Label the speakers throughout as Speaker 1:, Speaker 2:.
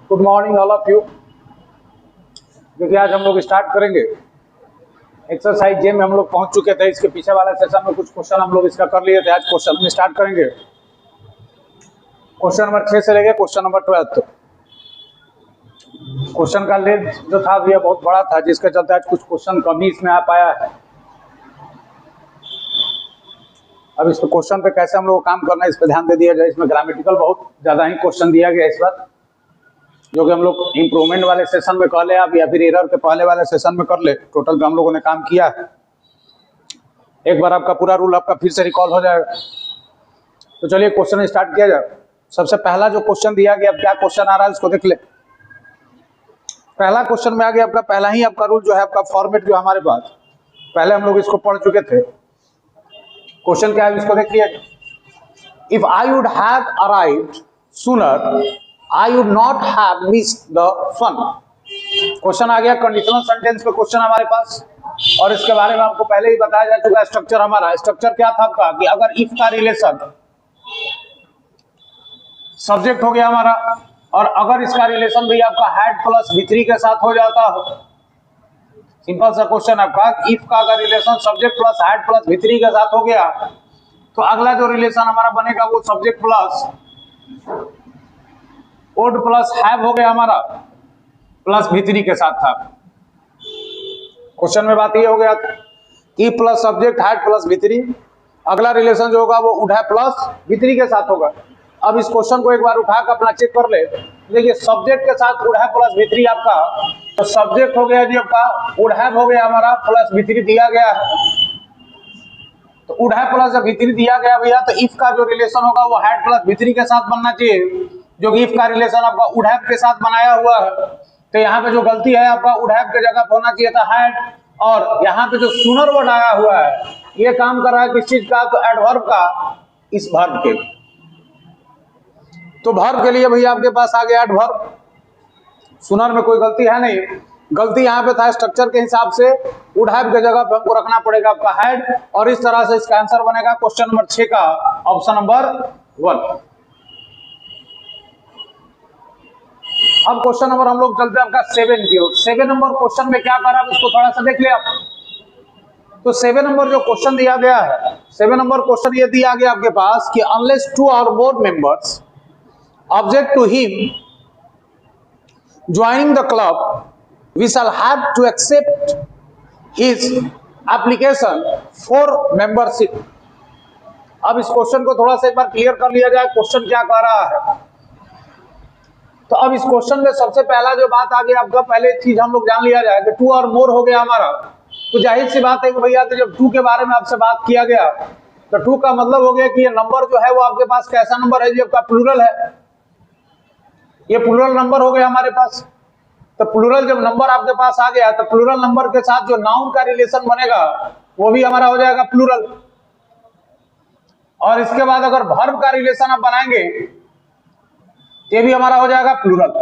Speaker 1: Good morning all of you. देखिए आज हम लोग स्टार्ट करेंगे एक्सरसाइज जे में हम लोग पहुंच चुके थे। इसके पीछे वाला सेशन में कुछ क्वेश्चन हम लोग इसका कर लिए थे। आज क्वेश्चन में स्टार्ट करेंगे क्वेश्चन नंबर 6 से लेके क्वेश्चन नंबर 12 तक। क्वेश्चन का लेंथ जो था यह बहुत बड़ा था, जिसके चलते आज कुछ क्वेश्चन कम ही इसमें आ पाया है। अब इस क्वेश्चन पे कैसे हम लोग काम करना है इस पर ध्यान दे दिया जाए। इसमें ग्रामेटिकल बहुत ज्यादा ही क्वेश्चन दिया गया इस बार, जो कि हम लोग इम्प्रूवमेंट वाले सेशन में कर ले आप, या फिर एरर के पहले वाले सेशन में कर ले। टोटल पे हम लोगों ने काम किया है। एक बार आपका पूरा रूल आपका फिर से रिकॉल हो जाएगा। तो चलिए क्वेश्चन स्टार्ट किया जाए। सबसे पहला जो क्वेश्चन दिया गया, अब क्या क्वेश्चन आ रहा है इसको देख ले। पहला क्वेश्चन में आ गया आपका पहला ही आपका रूल जो है, आपका फॉर्मेट जो हमारे पास पहले हम लोग इसको पढ़ चुके थे। क्वेश्चन क्या है इसको देखिए। If I would have arrived sooner I would not have missed the fun. Question आ गया कंडीशनल सेंटेंस पे क्वेश्चन हमारे पास, और इसके बारे में आपको पहले ही बताया जा चुका है। स्ट्रक्चर हमारा स्ट्रक्चर क्या था आपका कि अगर इफ का रिलेशन सब्जेक्ट हो गया हमारा, और अगर इसका रिलेशन भी आपका हैड प्लस V3 के साथ हो जाता हो। सिंपल सा क्वेश्चन आपका, इफ का अगर relation subject plus had plus V3 के साथ हो गया, तो अगला जो रिलेशन हमारा बनेगा वो subject plus would plus have हो गया हमारा प्लस V3 के साथ था। क्वेश्चन में बात ये हो गया कि plus subject had plus V3, अगला रिलेशन जो होगा वो वुड हैव प्लस V3 के साथ होगा। अब इस क्वेश्चन को एक बार उठा कर अपना चेक कर ले। देखिए सब्जेक्ट के साथ वुड हैव प्लस V3 आपका, तो सब्जेक्ट हो गया जी आपका वुड हैव हो गया हमारा प्लस V3 दिया गया है। तो वुड हैव प्लस V3 दिया गया भैया, तो इफ का जो रिलेशन होगा वो हैड प्लस V3 के साथ बनना चाहिए, जो कि इफ का रिलेशन आपका वुड हैव के साथ बनाया हुआ है। तो यहाँ पे जो गलती है आपका वुड हैव के जगह होना चाहिए था हैड, और यहाँ पे जो सूनर वर्ड आया हुआ है ये काम कर रहा है किस चीज का, तो एडवर्ब का, इस वर्ब के। तो वर्ब के लिए भैया आपके पास आ गया एडवर्ब। सूनर में कोई गलती है नहीं, गलती यहाँ पे था स्ट्रक्चर के हिसाब से वुड हैव के जगह पे हमको रखना पड़ेगा आपका हैड, और इस तरह से इसका आंसर बनेगा क्वेश्चन नंबर 6 का ऑप्शन नंबर 1। अब क्वेश्चन नंबर हम लोग चलते हैं आपका 7 की ओर। 7 नंबर क्वेश्चन में क्या कर रहा है उसको थोड़ा सा देख ले आप। तो 7 नंबर जो क्वेश्चन दिया गया है, 7 नंबर क्वेश्चन ये दिया गया आपके पास कि अनलेस 2 और मोर members object to him joining the club, we shall have to accept his application for membership। अब इस क्वेश्चन को थोड़ा सा एक बार क्लियर कर लिया जाए, क्वेश्चन क्या कह रहा है। तो अब इस क्वेश्चन में सबसे पहला जो बात आ गया आपका, पहले चीज हम लोग जान लिया जाए कि 2 और मोर हो गया हमारा। तो जाहिर सी बात है कि भैया, तो जब 2 के बारे में आपसे बात किया गया, तो 2 का मतलब हो गया कि ये नंबर जो है वो आपके पास कैसा नंबर है जी, आपका प्लूरल है। ये प्लूरल नंबर हो गया हमारे पास। तो प्लूरल जब नंबर आपके पास आ गया, तो प्लूरल नंबर के साथ जो नाउन का रिलेशन बनेगा वो भी हमारा हो जाएगा प्लूरल। और इसके बाद अगर वर्ब का रिलेशन आप बनाएंगे ये भी हमारा हो जाएगा प्लूरल।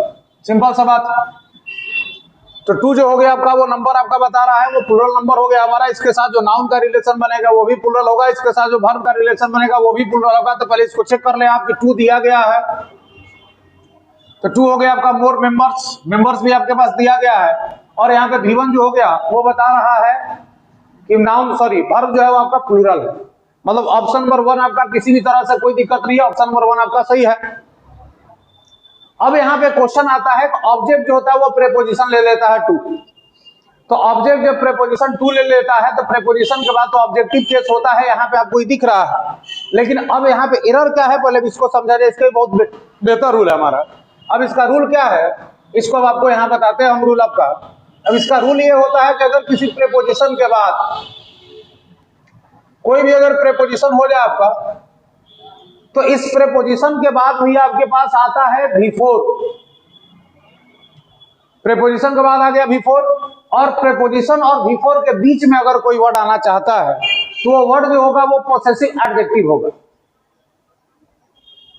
Speaker 1: सिंपल सा बात। तो 2 जो हो गया आपका, वो नंबर आपका बता रहा है वो प्लूरल नंबर हो गया हमारा। इसके साथ जो नाउन का रिलेशन बनेगा वो भी प्लूरल होगा, इसके साथ जो वर्ब का रिलेशन बनेगा वो भी प्लूरल होगा। तो पहले इसको चेक कर ले आप कि 2 दिया गया है, तो 2 हो गया आपका मोर मेंबर्स, मेंबर्स भी आपके पास दिया गया है। और यहाँ पे V1 जो हो गया वो बता रहा है कि नाउन वर्ब जो है वो आपका प्लूरल है। मतलब ऑप्शन नंबर 1 आपका किसी भी तरह से कोई दिक्कत नहीं है, ऑप्शन नंबर 1 आपका सही है। अब यहाँ पे क्वेश्चन आता है ऑब्जेक्ट जो होता है वो प्रेपोजिशन ले लेता है 2। तो ऑब्जेक्ट जब प्रेपोजिशन 2 ले लेता है तो प्रेपोजिशन के बाद तो ऑब्जेक्टिव केस होता है, यहाँ पे आपको दिख रहा है। लेकिन अब यहाँ पे एरर क्या है पहले इसको समझा जाए, इसका बहुत बेहतर रूल है हमारा। अब इसका रूल क्या है इसको अब आपको यहाँ बताते हैं हम रूल आपका। अब इसका रूल ये होता है कि अगर किसी प्रेपोजिशन के बाद कोई भी अगर प्रेपोजिशन हो जाए आपका, तो इस प्रेपोजिशन के बाद भी आपके पास आता है V4। प्रेपोजिशन के बाद आ गया V4, और प्रेपोजिशन और V4 के बीच में अगर कोई वर्ड आना चाहता है तो वो वर्ड जो होगा वो पोसेसिव एडजेक्टिव होगा।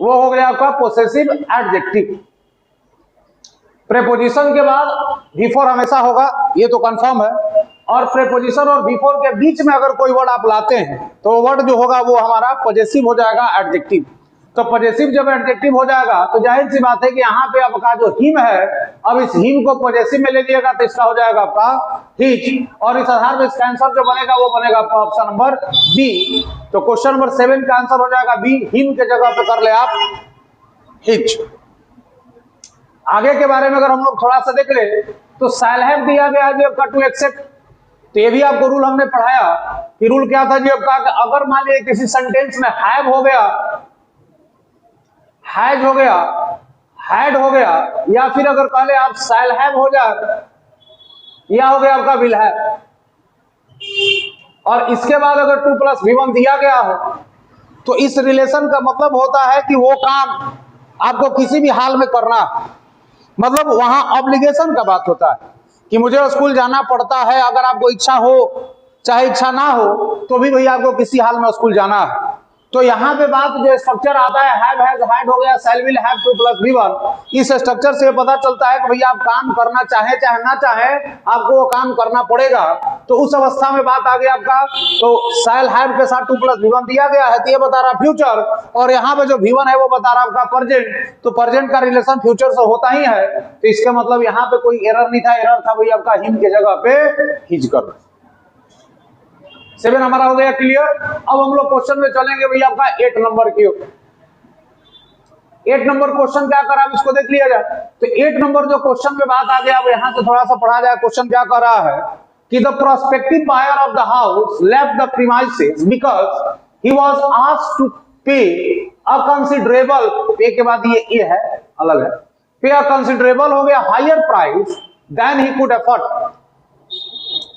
Speaker 1: वो हो गया आपका पोसेसिव एडजेक्टिव। प्रेपोजिशन के बाद V4 हमेशा होगा, ये तो कंफर्म है। और प्रेपोजिशन और V4 के बीच में अगर कोई वर्ड आप लाते हैं तो वर्ड जो होगा वो हमारा पॉजेसिव हो जाएगा, एडजेक्टिव। तो पॉजेसिव जब एडजेक्टिव हो जाएगा तो जाहिर सी बात है कि यहाँ पे आपका जो हिम है, अब इस हिम को पॉजेसिव में ले लिएगा तो इसका हो जाएगा आपका हिज, और इस आधार में इसका आंसर जो बनेगा वो बनेगा आपका ऑप्शन नंबर बी। तो क्वेश्चन नंबर 7 का आंसर हो जाएगा बी, हिम के जगह पे कर ले आप हिज। आगे के बारे में अगर हम लोग थोड़ा सा देख ले तो शैल हैव दिया गया जी आपका टू एक्सेप्ट, तो ये भी आपको रूल हमने पढ़ाया कि रूल क्या था जी आपका, अगर मान लीजिए किसी सेंटेंस में हैव हो गया, हैज हो गया, हैड हो गया, या फिर अगर पहले आप शैल हैव हो जाए, या हो गया आपका विल हैव, और इसके बाद अगर 2 + V1 दिया गया हो, तो इस रिलेशन का मतलब होता है कि वो काम आपको किसी भी हाल में करना, मतलब वहां ऑब्लिगेशन का बात होता है कि मुझे स्कूल जाना पड़ता है, अगर आपको इच्छा हो चाहे इच्छा ना हो तो भी भैया आपको किसी हाल में स्कूल जाना है। तो यहाँ पे बात जो स्ट्रक्चर आता है हैव हैज हैड हो गया, शैल विल हैव 2 + V1, इस स्ट्रक्चर से पता चलता है कि भैया आप काम करना चाहे चाहे ना चाहे आपको वो काम करना पड़ेगा। तो उस अवस्था में बात आ गई आपका, तो शैल हैव के साथ 2 + V1 दिया गया है तो ये बता रहा फ्यूचर, और यहाँ पे जो V1 है वो बता रहा आपका प्रेजेंट, तो प्रेजेंट का रिलेशन फ्यूचर से होता ही है, तो इसके मतलब यहाँ पे कोई एरर नहीं था, एरर था भैया आपका हिम के जगह पे हिज कर। 7 हमारा हो गया क्लियर। अब हम लोग क्वेश्चन में चलेंगे भैया आपका 8 नंबर की। 8 नंबर क्वेश्चन क्या कर रहा है इसको देख लिया जाए। तो 8 नंबर जो क्वेश्चन में बात आ गया, अब यहां से थोड़ा सा पढ़ा जाए। क्वेश्चन क्या कर रहा है कि the prospective buyer of the house left the premises because he was asked to pay a considerable, पे के बाद ये है अलग है, पे अ कंसीडरेबल हो गया higher price then he could afford.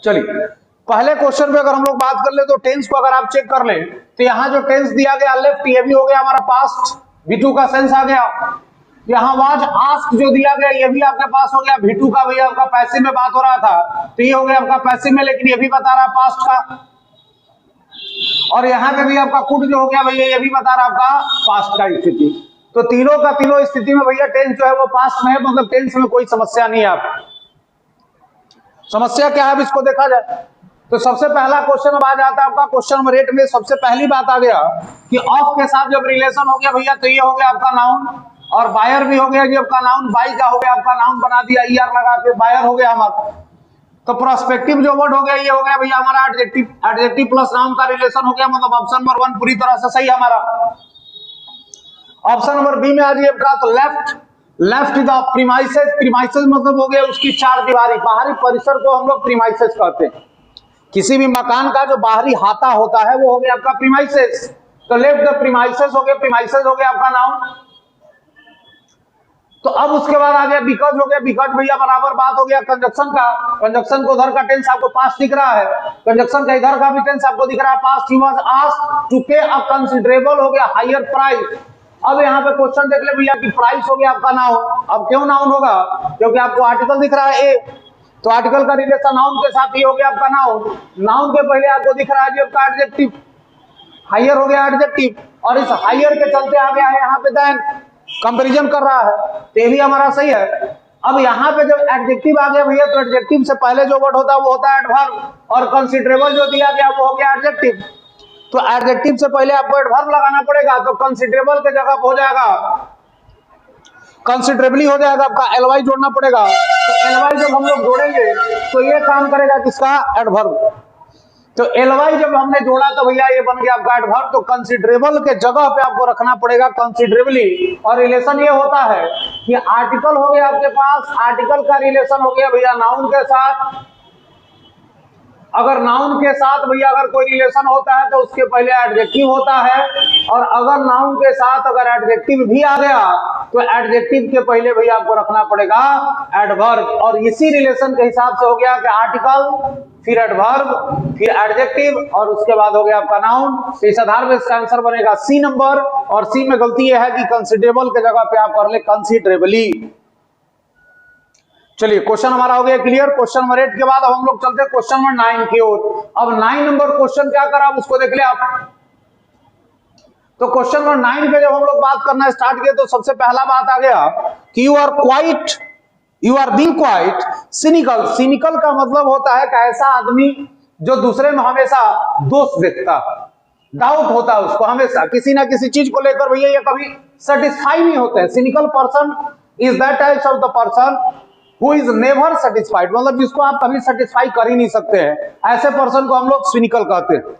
Speaker 1: चलिए पहले क्वेश्चन पे अगर हम लोग बात कर ले तो टेंस को अगर आप चेक कर लें तो यहाँ जो टेंस दिया गया लेफ्ट, ये भी हो गया हमारा पास्ट, V2 का सेंस आ गया। यहाँ वाज आस्क जो दिया गया ये भी आपके पास हो गया, V2 का भैया आपका पैसिव में बात हो रहा था तो ये हो गया आपका पैसिव में, लेकिन ये भी बता रहा पास्ट का। और यहाँ पे भी आपका कुड जो हो गया भैया ये भी बता रहा आपका पास्ट का स्थिति। तो तीनों का तीनों स्थिति में भैया टेंस जो है वो पास्ट में है, मतलब टेंस में कोई समस्या नहीं है। आप समस्या क्या है अब इसको देखा जाए तो सबसे पहला क्वेश्चन अब आ जाता है आपका क्वेश्चन नंबर 8 में। सबसे पहली बात आ गया कि ऑफ के साथ जब रिलेशन हो गया भैया तो ये हो गया आपका नाउन, और बायर भी हो गया जी आपका नाउन, बाई का हो गया आपका नाउन बना दिया ER लगा के, बायर हो गया हमारा। तो प्रोस्पेक्टिव जो वर्ड हो गया ये हो गया भैया हमारा एडजेक्टिव, एडजेक्टिव प्लस नाउन का रिलेशन हो गया, मतलब ऑप्शन नंबर 1 पूरी तरह से सही हमारा। ऑप्शन नंबर बी में आ जाइए आपका, तो left, left the premises, premises मतलब हो गया उसकी चार दीवारी, बाहरी परिसर को हम लोग प्रीमाइसेस कहते हैं। किसी भी मकान का जो बाहरी हाता होता है वो हो गया आपका प्रीमाइसेस। तो लेफ्ट द प्रीमाइसेस हो गया, प्रीमाइसेस हो गया आपका नाउन। तो अब उसके बाद आ गया बिकॉज हो गया, बिकॉज भैया बराबर बात हो गया कंजक्शन का, कंजक्शन को उधर का टेंस आपको पास्ट दिख रहा है, कंजक्शन का इधर का भी टेंस आपको दिख रहा है past. He was asked to pay a considerable हो गया हायर प्राइस। अब यहाँ पे क्वेश्चन देख ले भैया कि प्राइस हो गया आपका नाउन। अब क्यों नाउन होगा, क्योंकि आपको आर्टिकल दिख रहा है ए, तो आर्टिकल का रिलेशन नाउन के साथ ही हो गया आपका नाउन। नाउन के पहले आपको दिख रहा है जी आपका एडजेक्टिव, हायर हो गया एडजेक्टिव, और इस हायर के चलते आ गया है यहाँ पे देन, कंपैरिजन कर रहा है, तो ये भी हमारा सही है। अब यहाँ पे जब एडजेक्टिव आ गया भैया तो एडजेक्टिव से पहले जो वर्ड होता है वो होता है एडवर्ब, और कंसीडरेबल जो दिया गया वो हो गया एडजेक्टिव। तो एडजेक्टिव से पहले आपको एडवर्ब लगाना पड़ेगा, तो कंसीडरेबल के जगह हो जाएगा कंसिडरेबली हो जाएगा आपका, एलवाई जोड़ना पड़ेगा। तो एलवाई जब हम लोग जोड़ेंगे तो ये काम करेगा किसका, एडवर्ब। तो एलवाई जब हमने जोड़ा तो भैया ये बन गया आपका एडवर्ब। तो कंसिडरेबल के जगह पे आपको रखना पड़ेगा कंसिडरेबली, और रिलेशन ये होता है कि आर्टिकल हो गया आपके पास, आर्टिकल का रिलेशन हो गया भैया नाउन के साथ। अगर नाउन के साथ भैया अगर कोई रिलेशन होता है तो उसके पहले एडजेक्टिव होता है, और अगर नाउन के साथ अगर एडजेक्टिव भी आ गया तो एडजेक्टिव के पहले भैया आपको रखना पड़ेगा एडवर्ब। और इसी रिलेशन के हिसाब से हो गया कि आर्टिकल, फिर एडवर्ब, फिर एडजेक्टिव, और उसके बाद हो गया आपका नाउन। तो इस आधार पर इसका आंसर बनेगा सी नंबर, और सी में गलती यह है कि कंसिडरेबल के जगह पे आप कर ले कंसिडरेबली। चलिए क्वेश्चन हमारा हो गया क्लियर। क्वेश्चन नंबर 8 के बाद अब हम लोग चलते हैं क्वेश्चन नंबर 9 की ओर। अब 9 नंबर क्वेश्चन क्या करा उसको देख ले आप। तो क्वेश्चन नंबर 9 पे जब हम लोग बात करना स्टार्ट किए तो सबसे पहला बात आ गया कि you are being quite cynical. Cynical का मतलब होता है कि ऐसा आदमी जो दूसरे में हमेशा दोष देखता है। डाउट होता है उसको हमेशा किसी ना किसी चीज को लेकर, भैया ये कभी सेटिस्फाई नहीं होते हैं। Cynical person is that types of the person who is never satisfied, मतलब जिसको आप कभी सेटिस्फाई कर ही नहीं सकते हैं, ऐसे पर्सन को हम लोग सिनिकल कहते हैं।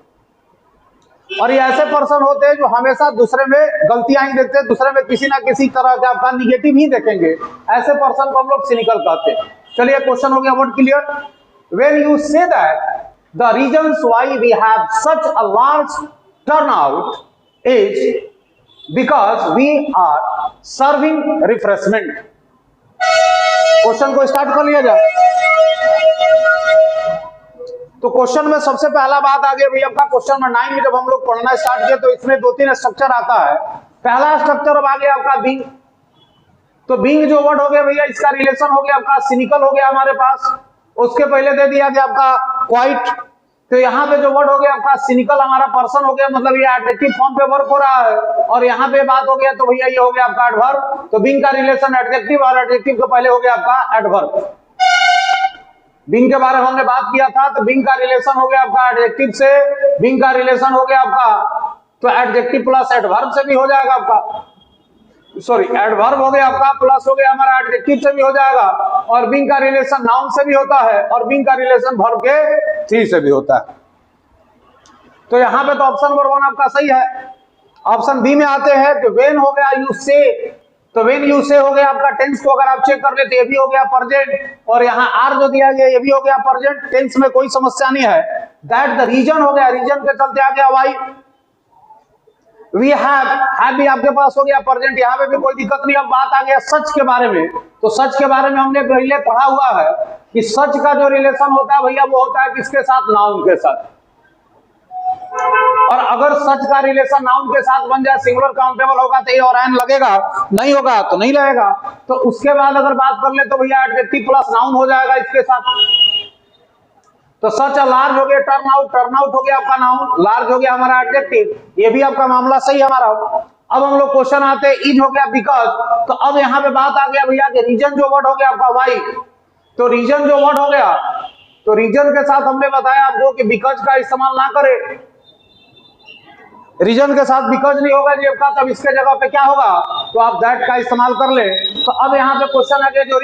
Speaker 1: और ये ऐसे पर्सन होते हैं जो हमेशा दूसरे में गलतियां ही देखते हैं, दूसरे में किसी ना किसी तरह का आपका निगेटिव ही देखेंगे, ऐसे पर्सन को हम लोग सिनिकल कहते हैं। चलिए क्वेश्चन हो गया word clear. When you say that the reasons why we have such a large turnout is because we are serving refreshment. Question को स्टार्ट कर लिया जाए। तो क्वेश्चन में सबसे पहला बात आ गया भैया आपका क्वेश्चन नंबर 9 में जब हम लोग पढ़ना स्टार्ट किया तो इसमें 2-3 स्ट्रक्चर आता है। पहला स्ट्रक्चर अब आ गया आपका बीइंग। तो बीइंग जो वर्ड हो गया भैया इसका रिलेशन हो गया आपका सिनिकल हो गया हमारे पास। उसके पहले दे दिया गया आपका क्वाइट। तो यहाँ पे जो वर्ड हो गया आपका सिनिकल हमारा पर्सन हो गया, मतलब ये एडजेक्टिव फॉर्म पे वर्क हो रहा है। और यहाँ पे बात हो गया तो भैया ये हो गया आपका एडवर्ब। तो बीइंग का रिलेशन एडजेक्टिव और एडजेक्टिव के पहले हो गया आपका एडवर्ब। बीइंग के बारे में हमने बात किया था, तो बीइंग का रिलेशन हो गया आपका एडजेक्टिव से, बीइंग का रिलेशन हो गया आपका तो एडजेक्टिव प्लस एडवर्ब से भी हो जाएगा आपका, सॉरी एडवर्ब हो गया आपका प्लस हो गया हमारा एडजेक्टिव से भी हो जाएगा, और बीइंग का रिलेशन नाउन से भी होता है, और बीइंग का रिलेशन वर्ब के थ्री से भी होता है। तो यहाँ पे तो ऑप्शन नंबर 1 आपका सही है। ऑप्शन बी में आते हैं तो व्हेन हो गया यू से, तो व्हेन यू से हो गया आपका टेंस को अगर आप चेक कर ले तो ये भी हो गया प्रेजेंट, और यहाँ आर जो दिया गया ये भी हो गया प्रेजेंट टेंस में कोई समस्या नहीं है। दैट द रीजन हो गया, रीजन के चलते आ गया वाई। वी हैव भी आपके पास हो गया प्रेजेंट, यहाँ पे भी कोई दिक्कत नहीं। अब बात आ गया सच के बारे में। तो सच के बारे में हमने पहले पढ़ा हुआ है कि सच का जो रिलेशन होता है भैया वो होता है किसके साथ, नाउन के साथ। और अगर सच का रिलेशन नाउन के साथ बन जाए, सिंगुलर काउंटेबल होगा तो ए और एन लगेगा, नहीं होगा तो नहीं लगेगा। तो उसके बाद अगर बात कर ले तो भैया एडजेक्टिव प्लस नाउन हो जाएगा इसके साथ। तो सच लार्ज हो गया टर्न आउट हो गया आपका नाउन, लार्ज हो गया हमारा एडजेक्टिव, ये भी आपका मामला सही हमारा। अब हम लोग क्वेश्चन आते हैं इज हो गया बिकॉज। तो अब यहाँ पे बात आ गया भैया कि रीजन जो वर्ड हो गया आपका वाई। तो रीजन जो वर्ड हो गया तो रीजन के साथ हमने बताया आपको कि बिकॉज का इस्तेमाल ना करें, रीजन के साथ बिकॉज नहीं होगा जी आपका, तब इसके जगह पे क्या होगा तो आप दैट का इस्तेमाल कर ले। तो अब यहाँ पे क्वेश्चन आ गया जो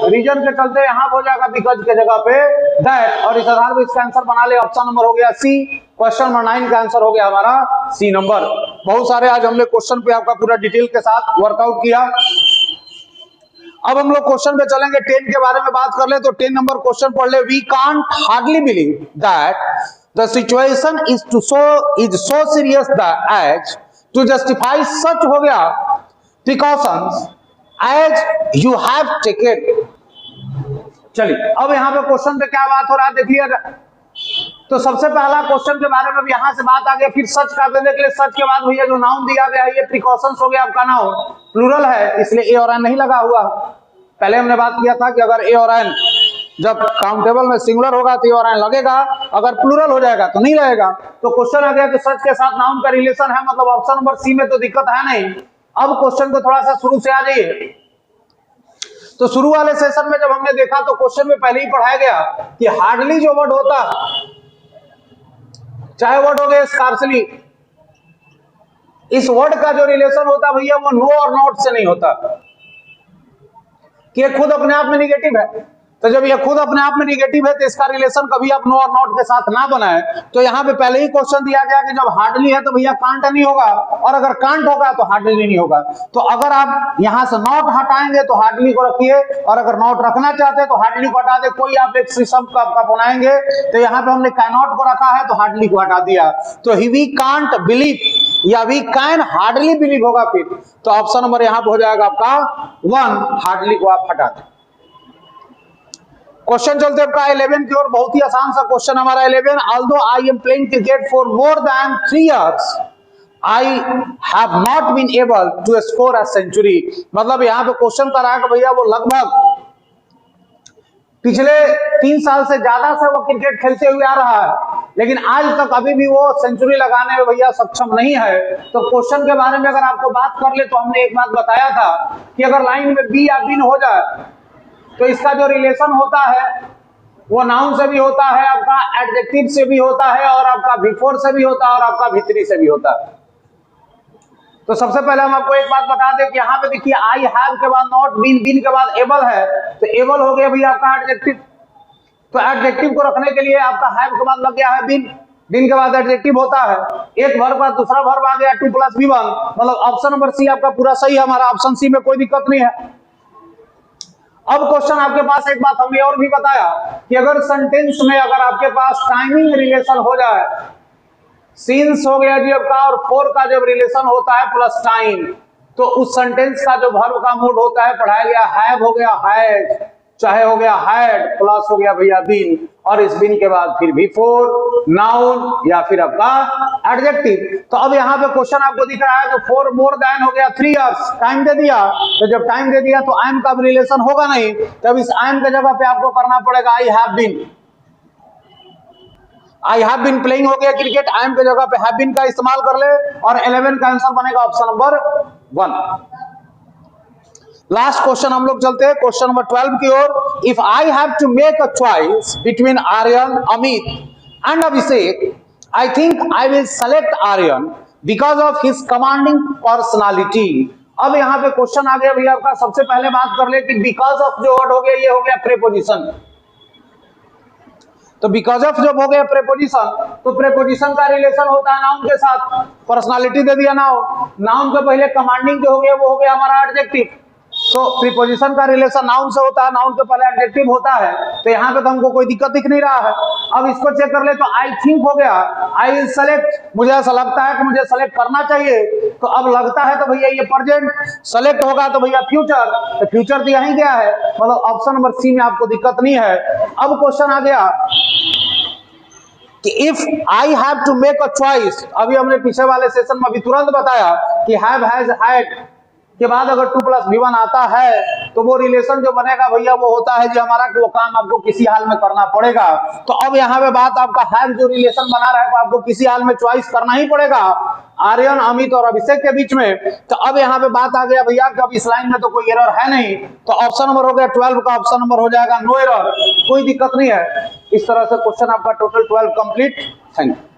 Speaker 1: रीजन के चलते यहाँ हो जाएगा बिकॉज के जगह पे दैट, और इस आधार पर इसका आंसर बना ले। ऑप्शन नंबर हो गया सी। क्वेश्चन नंबर 9 का आंसर हो गया हमारा सी नंबर। बहुत सारे आज हमने क्वेश्चन पे आपका पूरा डिटेल के साथ वर्कआउट किया। अब हम लोग क्वेश्चन पे चलेंगे 10 के बारे में बात कर ले। तो 10 नंबर क्वेश्चन पढ़ ले। We can't hardly believe that the situation is so serious that as to justify such हो गया precautions as you have taken। चलिए अब यहाँ पे क्वेश्चन पे क्या बात हो रहा है देख लिया। तो सबसे पहला क्वेश्चन के बारे में यहाँ से बात आ गई, फिर सच का देख ले। सच के बाद भैया जो नाउन दिया गया है ये प्रिकॉशंस हो गया आपका, नाउन प्लूरल है इसलिए ए और एन नहीं लगा हुआ। पहले हमने बात किया था कि अगर ए और एन जब काउंटेबल में सिंगुलर होगा तो ए और एन लगेगा, अगर प्लूरल हो जाएगा तो नहीं लगेगा। तो क्वेश्चन आ गया कि सच के साथ नाउन का रिलेशन है, मतलब ऑप्शन नंबर सी में तो दिक्कत है नहीं। अब क्वेश्चन को थोड़ा सा शुरू से आ जाइए। तो शुरू वाले सेशन में जब हमने देखा तो क्वेश्चन में पहले ही पढ़ाया गया कि हार्डली जो वर्ड होता चाहे वर्ड हो गया स्कार्सली, इस वर्ड का जो रिलेशन होता भैया वो नो और नॉट से नहीं होता, कि खुद अपने आप में निगेटिव है। तो जब ये खुद अपने आप में निगेटिव है तो इसका रिलेशन कभी आप नो और नॉट के साथ ना बनाए। तो यहाँ पे पहले ही क्वेश्चन दिया गया कि जब हार्डली है तो भैया कांट नहीं होगा, और अगर कांट होगा तो हार्डली नहीं होगा। तो अगर आप यहाँ से नॉट हटाएंगे तो हार्डली को रखिए, और अगर नॉट रखना चाहते हैं तो हार्डली को हटा दे। कोई आप एक सिस्टम का बनाएंगे तो यहाँ पे हमने कैनॉट को रखा है तो हार्डली को हटा दिया। तो वी कांट बिलीव या वी कैन हार्डली बिलीव होगा फिर। तो ऑप्शन नंबर यहाँ पे हो जाएगा आपका 1, हार्डली को आप हटा दें। क्वेश्चन चलते आपका 11 की ओर। बहुत ही आसान सा क्वेश्चन हमारा 11। Although I am playing cricket for more than 3 years I have not been able to score a century. मतलब यहाँ पे क्वेश्चन कर रहा है कि भैया वो लगभग पिछले 3 साल से ज्यादा से वो क्रिकेट खेलते हुए आ रहा है, लेकिन आज तक अभी भी वो सेंचुरी लगाने में भैया सक्षम नहीं है। तो क्वेश्चन के बारे में अगर आपको बात कर ले तो हमने एक बात बताया था कि अगर लाइन में बी या बिन हो जाए तो इसका जो रिलेशन होता है वो नाउन से भी होता है, आपका एडजेक्टिव से भी होता है, और आपका बिफोर से भी होता है, और आपका भीतरी से भी होता है। तो सबसे पहले हम आपको एक बात बता दें कि यहाँ पे देखिए आई हैव के बाद नॉट बीन, बीन के बाद एबल है, तो एबल हो गया भैया आपका एडजेक्टिव। तो एडजेक्टिव को रखने के लिए आपका हैव के बाद लग गया है बीन, बीन के बाद एडजेक्टिव होता है, एक वर्ब बाद दूसरा वर्ब आ गया 2 + V1, मतलब ऑप्शन नंबर सी आपका पूरा सही है, हमारा ऑप्शन सी में कोई दिक्कत नहीं है। अब क्वेश्चन आपके पास एक बात हमने और भी बताया कि अगर सेंटेंस में अगर आपके पास टाइमिंग रिलेशन हो जाए, सिंस हो गया जी आपका, और फॉर का जब रिलेशन होता है प्लस टाइम, तो उस सेंटेंस का जो वर्ब का मूड होता है पढ़ाया गया हैव हो गया हैज, चाहे हो गया हैड, प्लस हो गया भैया बीन, और इस बीन के बाद फिर बिफोर, नाउन या फिर आपका एडजेक्टिव। तो अब यहाँ पे क्वेश्चन आपको दिख रहा है, तो फॉर मोर देन हो गया 3 इयर्स, टाइम दे दिया, तो जब टाइम दे दिया तो आई एम का रिलेशन होगा नहीं, तब इस आई एम के जगह पे आपको करना पड़ेगा I have been. I have been playing हो गया क्रिकेट, आई एम के जगह पे हैव बीन का इस्तेमाल कर ले, और 11 का आंसर बनेगा ऑप्शन नंबर 1। लास्ट क्वेश्चन हम लोग चलते हैं क्वेश्चन नंबर 12 की ओर। If I have to make a choice between Aryan, Amit and Abhishek, I think I will select Aryan because of his commanding personality. अब यहाँ पे क्वेश्चन आ गया भैया आपका, सबसे पहले बात कर ले कि बिकॉज ऑफ जो वर्ड हो गया ये हो गया प्रीपोजिशन, तो बिकॉज ऑफ जब हो गया प्रीपोजिशन, तो प्रीपोजिशन का रिलेशन होता है नाउन के साथ, पर्सनालिटी दे दिया नाउन, नाउन के पहले कमांडिंग जो हो गया वो हो गया हमारा एडजेक्टिव, तो प्रीपोजिशन का रिलेशन नाउन से होता है, नाउन के पहले एडजेक्टिव होता है, तो यहाँ पे तो हमको कोई दिक्कत दिख नहीं रहा है। अब इसको चेक कर ले, तो आई थिंक हो गया, आई विल सेलेक्ट, मुझे ऐसा लगता है कि मुझे सेलेक्ट करना चाहिए, तो अब लगता है तो भैया ये प्रेजेंट, सेलेक्ट होगा तो भैया फ्यूचर, तो फ्यूचर तो यहीं गया है, मतलब ऑप्शन नंबर सी में आपको दिक्कत नहीं है। अब क्वेश्चन आ गया कि if I have to make a choice, अभी हमने पीछे वाले सेशन में अभी तुरंत बताया कि हैव, हैज, हैड के बाद अगर 2 + V1 आता है तो वो रिलेशन जो बनेगा भैया वो होता है जो हमारा कि वो काम आपको किसी हाल में करना पड़ेगा। तो अब यहाँ पे बात आपका हैव जो रिलेशन बना रहा है तो आपको किसी हाल में चॉइस करना ही पड़ेगा आर्यन, अमित और अभिषेक के बीच में। तो अब यहाँ पे बात आ गया भैया कि अब इस लाइन में तो कोई एरर है नहीं, तो ऑप्शन नंबर हो गया 12 का ऑप्शन नंबर हो जाएगा नो एरर, कोई दिक्कत नहीं है। इस तरह से क्वेश्चन आपका टोटल 12 कंप्लीट। Thank you.